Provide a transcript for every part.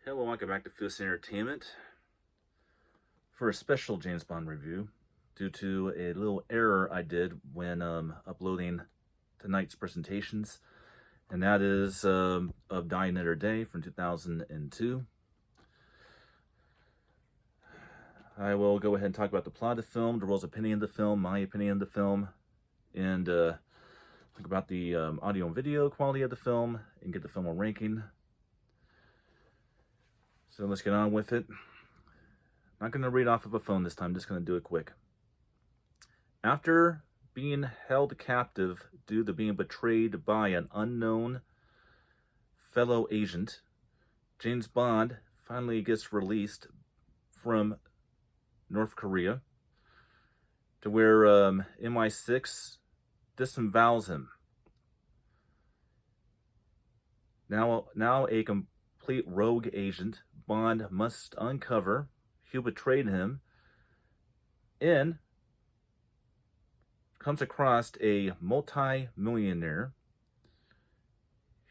Hello, welcome back to Foos Entertainment for a special James Bond review due to a little error I did when uploading tonight's presentations, and that is of Die Another Day from 2002. I will go ahead and talk about the plot of the film, the world's opinion of the film, my opinion of the film, and talk about the audio and video quality of the film, and get the film a ranking. So let's get on with it. Not going to read off of a phone this time, just going to do it quick. After being held captive due to being betrayed by an unknown fellow agent, James Bond finally gets released from North Korea to where MI6 disavows him. Now a complete rogue agent, Bond must uncover who betrayed him and comes across a multi-millionaire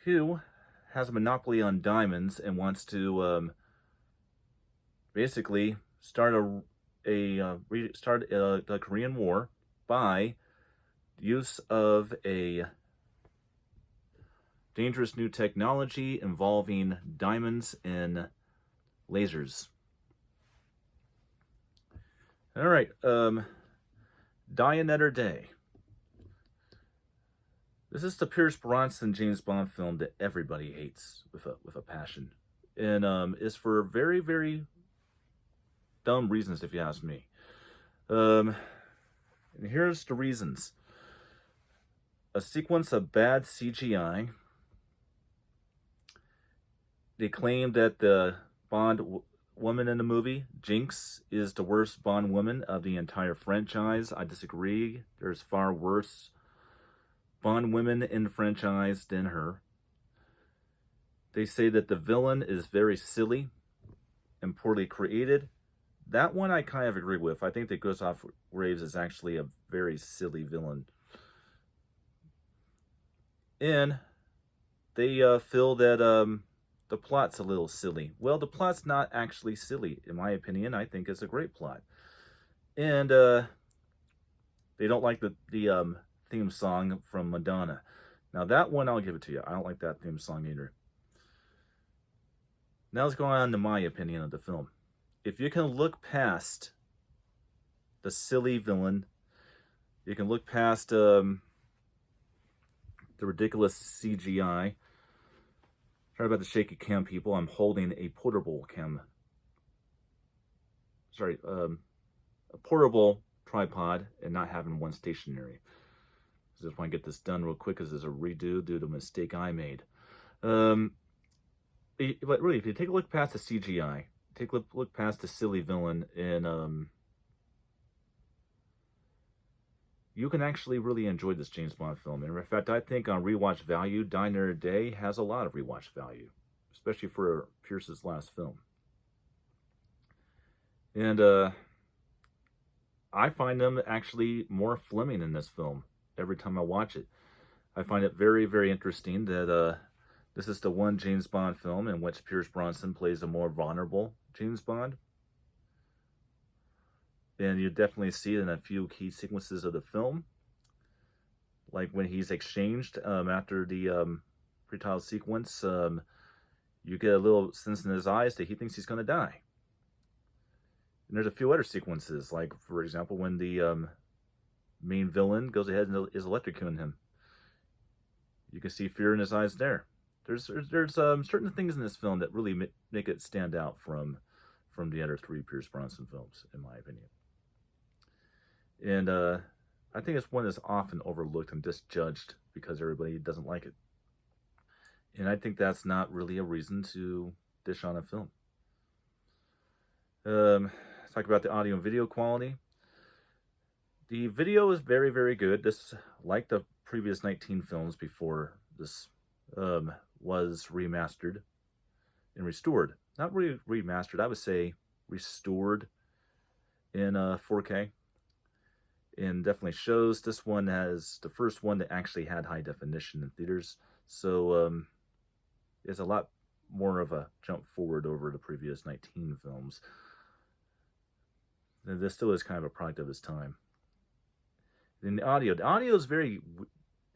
who has a monopoly on diamonds and wants to basically start the Korean War by use of a dangerous new technology involving diamonds and lasers. All right, Die Another Day. This is the Pierce Brosnan James Bond film that everybody hates with a passion, and is for very, very dumb reasons, if you ask me. And here's the reasons: a sequence of bad CGI. They claim that the Bond woman in the movie, Jinx, is the worst Bond woman of the entire franchise. I disagree. There's far worse Bond women in the franchise than her. They say that the villain is very silly and poorly created. That one I kind of agree with. I think that Gustav Graves is actually a very silly villain. And they feel that the plot's a little silly. Well, the plot's not actually silly, in my opinion. I think it's a great plot. And they don't like the theme song from Madonna. Now, that one, I'll give it to you. I don't like that theme song either. Now let's go on to my opinion of the film. If you can look past the silly villain, you can look past the ridiculous CGI. Sorry about the shaky cam, people. I'm holding a portable cam. Sorry, a portable tripod and not having one stationary. I just want to get this done real quick because there's a redo due to a mistake I made. But really, if you take a look past the CGI, take a look past the silly villain, and you can actually really enjoy this James Bond film. And in fact, I think on rewatch value, Die Another Day has a lot of rewatch value, especially for Pierce's last film. And I find them actually more Fleming in this film every time I watch it. I find it very, very interesting that this is the one James Bond film in which Pierce Brosnan plays a more vulnerable James Bond. And you definitely see it in a few key sequences of the film. Like when he's exchanged after the pre-title sequence, you get a little sense in his eyes that he thinks he's going to die. And there's a few other sequences, like, for example, when the main villain goes ahead and is electrocuting him. You can see fear in his eyes there. There's certain things in this film that really make it stand out from the other three Pierce Brosnan films, in my opinion. And I think it's one that's often overlooked and misjudged because everybody doesn't like it. And I think that's not really a reason to dish on a film. Let's talk about the audio and video quality. The video is very, very good. This, like the previous 19 films before this, was remastered and restored. Not remastered, I would say restored in 4K. And definitely shows. This one has the first one that actually had high definition in theaters. So it's a lot more of a jump forward over the previous 19 films. And this still is kind of a product of its time. And the audio is very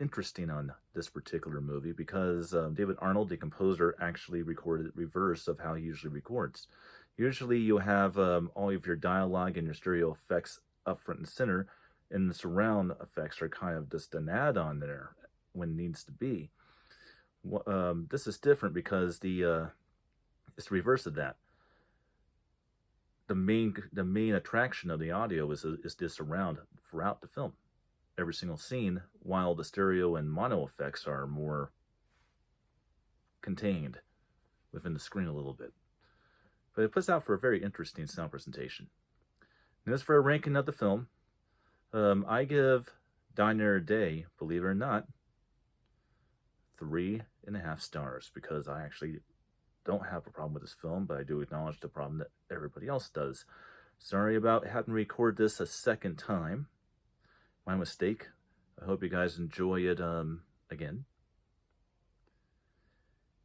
interesting on this particular movie because David Arnold, the composer, actually recorded reverse of how he usually records. Usually you have all of your dialogue and your stereo effects up front and center, and the surround effects are kind of just an add-on there when needs to be. This is different because it's the reverse of that. The main attraction of the audio is the surround throughout the film, every single scene, while the stereo and mono effects are more contained within the screen a little bit. But it puts out for a very interesting sound presentation. And as for a ranking of the film, I give Diner Day, believe it or not, 3.5 stars, because I actually don't have a problem with this film, but I do acknowledge the problem that everybody else does. Sorry about having to record this a second time. My mistake. I hope you guys enjoy it again.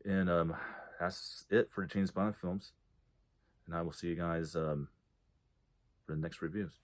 And that's it for the James Bond films. And I will see you guys for the next reviews.